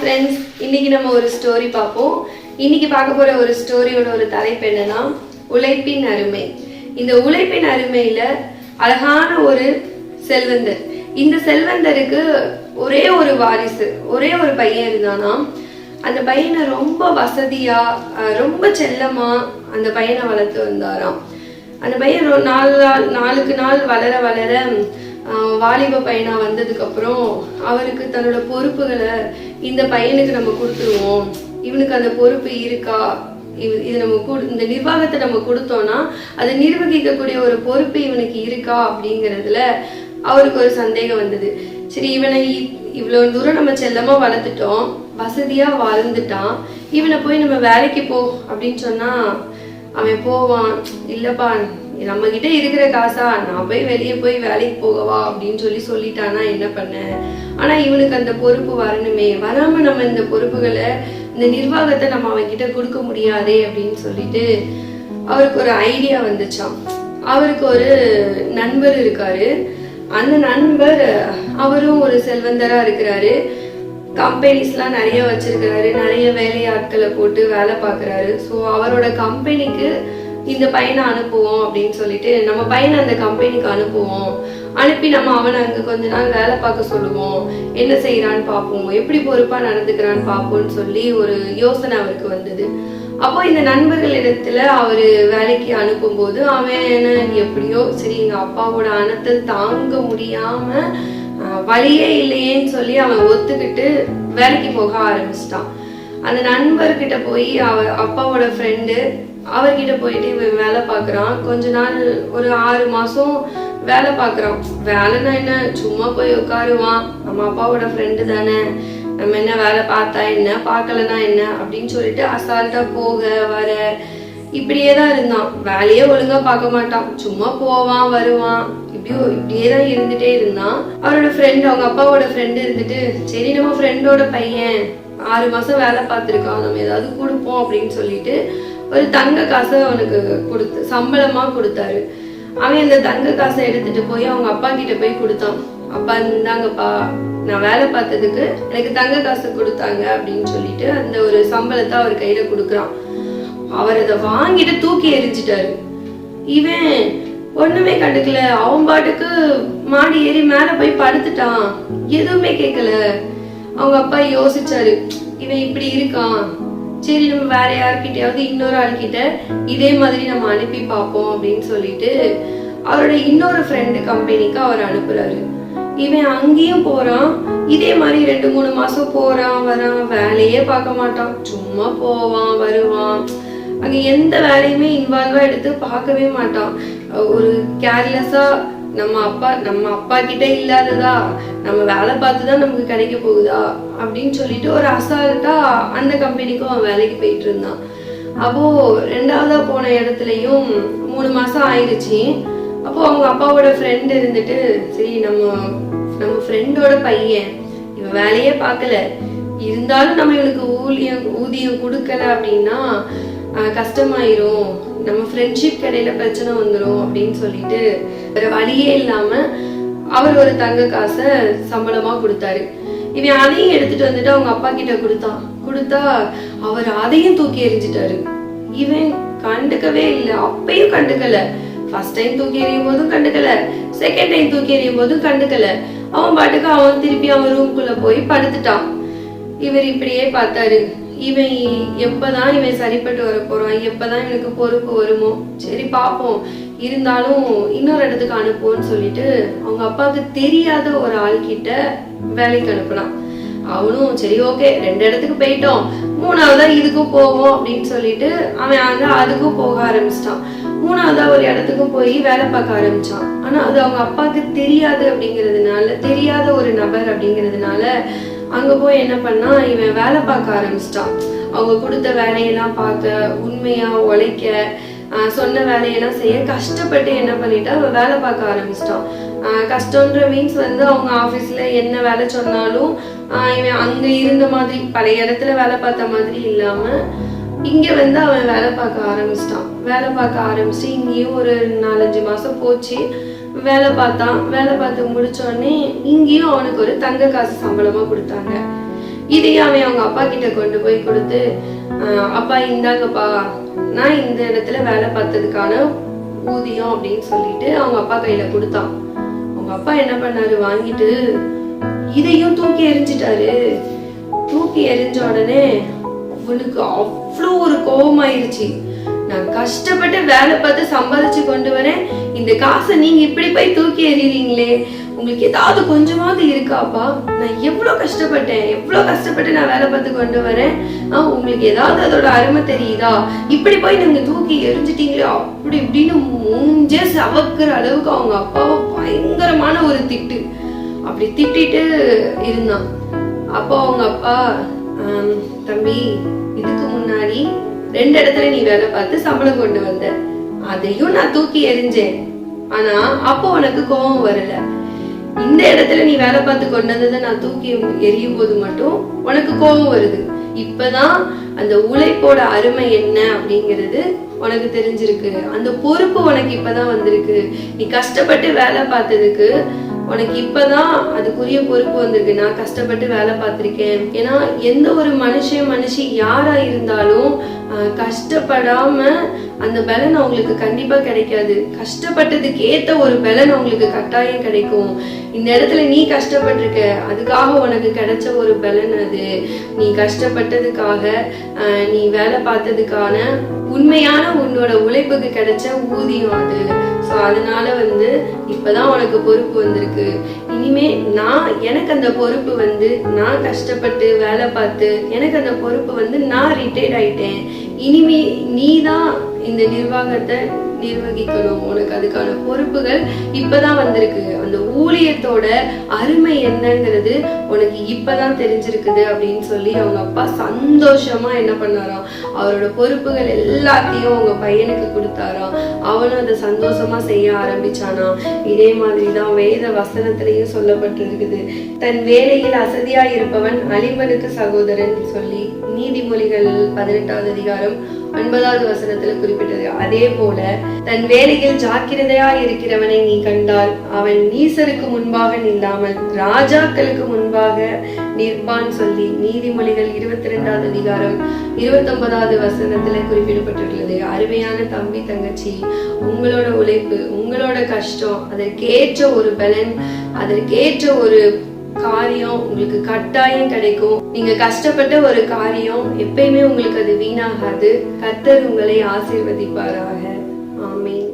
Friends, இன்னைக்கு நம்ம ஒரு ஸ்டோரி பார்ப்போம். இன்னைக்கு பார்க்க போற ஒரு ஸ்டோரியோட ஒரு தலைப்பு என்னன்னா உழைப்பின் அருமை. இந்த உழைப்பின் அருமையில அழகான ஒரு செல்வந்தர். இந்த செல்வந்தருக்கு ஒரே ஒரு வாரிசு, ஒரே ஒரு பையன் இருந்தானா. அந்த பையனை ரொம்ப வசதியா ரொம்ப செல்லமா அந்த பையனை வளர்த்து வந்தாராம். அந்த பையன் நாளுக்கு நாள் வளர வளர வாலிப பையனா வந்ததுக்கு அப்புறம் அவருக்கு தன்னோட பொறுப்புகளை இந்த பையனுக்கு நம்ம கொடுத்துருவோம், இவனுக்கு அந்த பொறுப்பு இருக்கா, இது நம்ம இந்த நிர்வாகத்தை நம்ம கொடுத்தோம்னா அதை நிர்வகிக்கக்கூடிய ஒரு பொறுப்பு இவனுக்கு இருக்கா அப்படிங்கிறதுல அவருக்கு ஒரு சந்தேகம் வந்தது. சரி, இவனை இவ்வளவு தூரம் நம்ம செல்லமா வளர்த்துட்டோம், வசதியா வாழ்ந்துட்டான், இவனை போய் நம்ம வேலைக்கு போ அப்படின்னு சொன்னா அவன் போவான். இல்லப்பா, நம்ம கிட்ட இருக்கிற காசா, நான் போய் வெளியே போய் வேலைக்கு போகவா அப்படின்னு சொல்லிட்டானா என்ன பண்ண. ஆனா இவனுக்கு அந்த பொறுப்பு வரணுமே, வராம நம்ம இந்த பொறுப்புகளை இந்த நிர்வாகத்தை நம்ம அவன் கிட்ட கொடுக்க முடியாதே அப்படின்னு சொல்லிட்டு அவருக்கு ஒரு ஐடியா வந்துச்சான். அவருக்கு ஒரு நண்பர் இருக்காரு. அந்த நண்பர் அவரும் ஒரு செல்வந்தரா இருக்கிறாரு. கம்பெனிஸ்லாம் நிறைய வச்சிருக்கிறாரு, நிறைய வேலையாட்களை போட்டு வேலை பார்க்குறாரு. ஸோ அவரோட கம்பெனிக்கு இந்த பையனை அனுப்புவோம் அப்படின்னு சொல்லிட்டு நம்ம பையனை அந்த கம்பெனிக்கு அனுப்புவோம். அனுப்பி நம்ம அவனை அங்கே கொஞ்ச நாள் வேலை பார்க்க சொல்லுவோம், என்ன செய்யறான்னு பார்ப்போம், எப்படி பொறுப்பா நடந்துக்கிறான்னு பார்ப்போம்னு சொல்லி ஒரு யோசனை அவருக்கு வந்தது. அப்போ இந்த நண்பர்கள் இடத்துல அவரு வேலைக்கு அனுப்பும் போது அவன் எப்படியோ சரி, எங்க அப்பாவோட அனத்தை தாங்க முடியாம வழியே இல்லையேன்னு சொல்லி அவன் ஒத்துக்கிட்டு வேலைக்கு போக ஆரம்பிச்சிட்டான். அந்த நண்பர்கிட்ட போய் அப்பாவோட ஃப்ரெண்டு அவர்கிட்ட போயிட்டு இவன் வேலை பார்க்குறான். கொஞ்ச நாள் ஒரு 6 மாசம் வேலை பார்க்குறான். வேலைன்னா என்ன, சும்மா போய் உட்காருவான், நம்ம அப்பாவோட ஃப்ரெண்டு தானே, நம்ம என்ன வேலை பார்த்தா என்ன, பார்க்கலன்னா என்ன அப்படின்னு சொல்லிட்டு அசால்ட்டா போக வர இப்படியே தான் இருந்தான். வேலையே ஒழுங்கா பார்க்க மாட்டான், சும்மா போவான் வருவான், இப்படியே தான் இருந்துட்டே இருந்தான். அவரோட ஃப்ரெண்ட், அவங்க அப்பாவோட ஃப்ரெண்டு இருந்துட்டு, சரி நம்ம ஃப்ரெண்டோட பையன் 6 மாசம் வேலை பார்த்துருக்கான், நம்ம ஏதாவது கொடுப்போம் அப்படின்னு சொல்லிட்டு ஒரு தங்க காசை அவனுக்கு கொடுத்து சம்பளமா கொடுத்தாரு. அவன் அந்த தங்க காசை எடுத்துட்டு போய் அவங்க அப்பா கிட்ட போய் கொடுத்தான். அப்பா இருந்தாங்கப்பா, நான் வேலை பார்த்ததுக்கு எனக்கு தங்க காசு கொடுத்தாங்க அப்படின்னு சொல்லிட்டு அந்த ஒரு சம்பளத்தை அவர் கையில கொடுக்குறான். அவர் அதை வாங்கிட்டு தூக்கி எரிஞ்சிட்டாரு. இவன் ஒண்ணுமே கண்டுக்கல, அவன் பாட்டுக்கு மாடி ஏறி மேல போய் படுத்துட்டான், எதுவுமே கேட்கல. அவங்க அப்பா யோசிச்சாரு, இவன் இப்படி இருக்கான், சரி நம்ம வேற யார்கிட்டயாவது இன்னொரு ஆள்கிட்ட இதே மாதிரி நம்ம அனுப்பி பார்ப்போம் அப்படின்னு சொல்லிட்டு அவரோட இன்னொரு ஃப்ரெண்டு கம்பெனிக்கு அவர் அனுப்புறாரு. இவன் அங்கேயும் போறான், இதே மாதிரி 2-3 மாசம் போறான் வரான், வேலையே பார்க்க மாட்டான், சும்மா போவான் வருவான், அங்க எந்த வேலையுமே இன்வால்வா எடுத்து பார்க்கவே மாட்டான். ஒரு கேர்லெஸ்ஸா நம்ம அப்பா கிட்ட இல்லாததா, நம்ம வேலை பார்த்துதான் நமக்கு கிடைக்க போகுதா அப்படின்னு சொல்லிட்டு ஒரு அசால்ட்டா அந்த கம்பெனிக்கும் அவன் வேலைக்கு போயிட்டு இருந்தான். அப்போ 2ஆவதா போன இடத்துலயும் 3 மாசம் ஆயிடுச்சு. அப்போ அவங்க அப்பாவோட ஃப்ரெண்ட் இருந்துட்டு, சரி நம்ம ஃப்ரெண்டோட பையன் இவன் வேலையே பார்க்கல, இருந்தாலும் நம்ம இவனுக்கு ஊதியம் கொடுக்கல அப்படின்னா கஷ்டமாயிரும், நம்ம ஃப்ரெண்ட்ஷிப் இடையில பிரச்சனை வந்துடும் அப்படின்னு சொல்லிட்டு வேற வழியே இல்லாம அவர் ஒரு தங்க காசை சம்பளமா கொடுத்தாரு. இவன் அதையும் எடுத்துட்டு வந்துட்டு அவங்க அப்பா கிட்ட கொடுத்தா அவர் அதையும் தூக்கி எறிஞ்சிட்டாரு. இவன் கண்டுக்கவே இல்லை, அப்பயும் கண்டுக்கல. ஃபர்ஸ்ட் டைம் தூக்கி எறியும் போதும் கண்டுக்கல, செகண்ட் டைம் தூக்கி எறியும் போதும் கண்டுக்கல. அவன் பாட்டுக்கு அவன் திருப்பி அவன் ரூம்குள்ள போய் படுத்துட்டான். இவர் இப்படியே பார்த்தாரு, இவன் எப்பதான் இவன் சரிப்பட்டு வர போறான், எப்பதான் இவனுக்கு பொறுப்பு வருமோ, சரி பாப்போம், இருந்தாலும் இன்னொரு இடத்துக்கு அனுப்புவோன்னு சொல்லிட்டு அவங்க அப்பாவுக்கு தெரியாத ஒரு ஆள் கிட்ட வேலைக்கு அனுப்புனான். அவனும் சரி ஓகே 2 இடத்துக்கு போயிட்டோம், 3ஆவதா இதுக்கும் போவோம் அப்படின்னு சொல்லிட்டு அவன் அதுக்கும் போக ஆரம்பிச்சிட்டான். 3ஆவதா ஒரு இடத்துக்கும் போய் வேலை பார்க்க ஆரம்பிச்சான். ஆனா அது அவங்க அப்பாவுக்கு தெரியாது அப்படிங்கிறதுனால, தெரியாத ஒரு நபர் அப்படிங்கிறதுனால அங்க போய் என்ன பண்ணா, இவன் வேலை பார்க்க ஆரம்பிச்சிட்டான். அவங்க கொடுத்த வேலையெல்லாம் பார்க்க, உண்மையா உழைக்க, சொன்ன வேலையெல்லாம் செய்ய கஷ்டப்பட்டு என்ன பண்ணிட்டா அவன் வேலை பார்க்க ஆரம்பிச்சிட்டான். கஷ்டன்ற மீன்ஸ் அவங்க ஆபீஸ்ல என்ன வேலை சொன்னாலும் இவன் அங்க இருந்த மாதிரி பழைய இடத்துல வேலை பார்த்த மாதிரி இல்லாம இங்க அவன் வேலை பார்க்க ஆரம்பிச்சிட்டான். வேலை பார்க்க ஆரம்பிச்சு இங்கேயும் ஒரு 4-5 மாசம் போச்சு. வேலை பார்த்து முடிச்சோடனே இங்கேயும் அவனுக்கு ஒரு தங்க காசு சம்பளமா கொடுத்தாங்க. இதையும் அவன் அவங்க அப்பா கிட்ட கொண்டு போய் கொடுத்து, அப்பா இந்தாங்கப்பா, நான் இந்த இடத்துல வேலை பார்த்ததுக்கான ஊதியம் அப்படின்னு சொல்லிட்டு அவங்க அப்பா கையில கொடுத்தான். அவங்க அப்பா என்ன பண்ணாரு, வாங்கிட்டு இதையும் தூக்கி எறிஞ்சிட்டாரு. தூக்கி எறிஞ்ச உடனே அவனுக்கு அவ்வளோ ஒரு கோபமாயிருச்சு. நான் கஷ்டப்பட்டு வேலை பார்த்து சம்பாதிச்சு கொண்டு வரேன், இந்த காசை நீங்க இப்படி போய் தூக்கி எறிறீங்களே, உங்களுக்கு ஏதாவது கொஞ்சமாவது இருக்காப்பா? நான் எவ்வளவு கஷ்டப்பட்டு நான் வேலை பார்த்து கொண்டு வரேன், உங்களுக்கு ஏதாவது அதோட அருமை தெரியுதா? இப்படி போய் நீங்க தூக்கி எரிஞ்சிட்டீங்களே அப்படி இப்படின்னு மூஞ்சே சவக்குற அளவுக்கு அவங்க அப்பாவை பயங்கரமான ஒரு திட்டு அப்படி திட்டிட்டு இருந்தான். அப்போ அவங்க அப்பா, தம்பி, இதுக்கு முன்னாடி 2 இடத்துல நீ வேலை பார்த்து சம்பளம் கொண்டு வந்த, அதையும் நான் தூக்கி எறிஞ்சேன். ஆனா அப்போ உனக்கு கோபம் வரல. இந்த இடத்துல நீ வேலை பார்த்து கொண்டு வந்ததை நான் தூக்கி எரியும் போது மட்டும் உனக்கு கோபம் வருது. இப்பதான் அந்த உழைப்போட அருமை என்ன அப்படிங்கிறது உனக்கு தெரிஞ்சிருக்கு. அந்த பொறுப்பு உனக்கு இப்பதான் வந்திருக்கு. நீ கஷ்டப்பட்டு வேலை பார்த்ததுக்கு உனக்கு இப்பதான் அதுக்குரிய பொறுப்பு வந்திருக்கு. நான் கஷ்டப்பட்டு வேலை பார்த்திருக்கேன். ஏன்னா எந்த ஒரு மனுஷி யாரா இருந்தாலும் கஷ்டப்படாம அந்த பலன் அவங்களுக்கு கண்டிப்பா கிடைக்காது. கஷ்டப்பட்டதுக்கு ஏத்த ஒரு பலன் அவங்களுக்கு கட்டாயம் கிடைக்கும். இந்த இடத்துல நீ கஷ்டப்பட்டிருக்க, அதுக்காக உனக்கு கிடைச்ச ஒரு பலன் அது. நீ கஷ்டப்பட்டதுக்காக நீ வேலை பார்த்ததுக்கான உண்மையான உன்னோட உழைப்புக்கு கிடைச்ச ஊதியம் அது. ஸோ அதனால இப்பதான் உனக்கு பொறுப்பு வந்திருக்கு. இனிமே எனக்கு அந்த பொறுப்பு நான் கஷ்டப்பட்டு வேலை பார்த்து எனக்கு அந்த பொறுப்பு நான் ரிட்டையர்ட் ஆயிட்டேன். இனிமே நீதான் இந்த நிர்வாகத்தை நிர்வகிக்கணும். உனக்கு அதுக்கான பொறுப்புகள் இப்பதான் வந்திருக்கு. அந்த ஊழியத்தோட அருமை என்னங்கிறது உனக்கு இப்பதான் தெரிஞ்சிருக்குது அப்படின்னு சொல்லி அவங்க அப்பா சந்தோஷமா என்ன பண்ணாராம், அவரோட பொறுப்புகள் எல்லாத்தையும் அவங்க பையனுக்கு கொடுத்தாராம். அவனும் அதை சந்தோஷமா செய்ய ஆரம்பிச்சானா. இதே மாதிரிதான் வேத வசனத்திலையும் சொல்லப்பட்டிருக்குது, தன் வேலையில் அசதியா இருப்பவன் அழிவனுக்கு சகோதரன் சொல்லி நீதிமொழிகள் 18வது அதிகாரம் 9வது வசனத்துல குறிப்பிட்டது. அதே போல தன் வேலையில் ஜாக்கிரதையா இருக்கிறவனை நீ கண்டால் அவன் நீசருக்கு முன்பாக நில்லாமல் ராஜாக்களுக்கு முன்பாக நிற்பான் சொல்லி நீதிமொழிகள் 22வது அதிகாரம் 29வது வசனத்துல குறிப்பிடப்பட்டுள்ளது. அருமையான தம்பி தங்கச்சி, உங்களோட உழைப்பு, உங்களோட கஷ்டம், அதற்கேற்ற ஒரு பலன், அதற்கேற்ற ஒரு காரியம் உங்களுக்கு கட்டாயம் கிடைக்கும். நீங்க கஷ்டப்பட்ட ஒரு காரியம் எப்பயுமே உங்களுக்கு அது வீணாகாது. கர்த்தர் உங்களை ஆசீர்வதிப்பாராக. ஆமென்.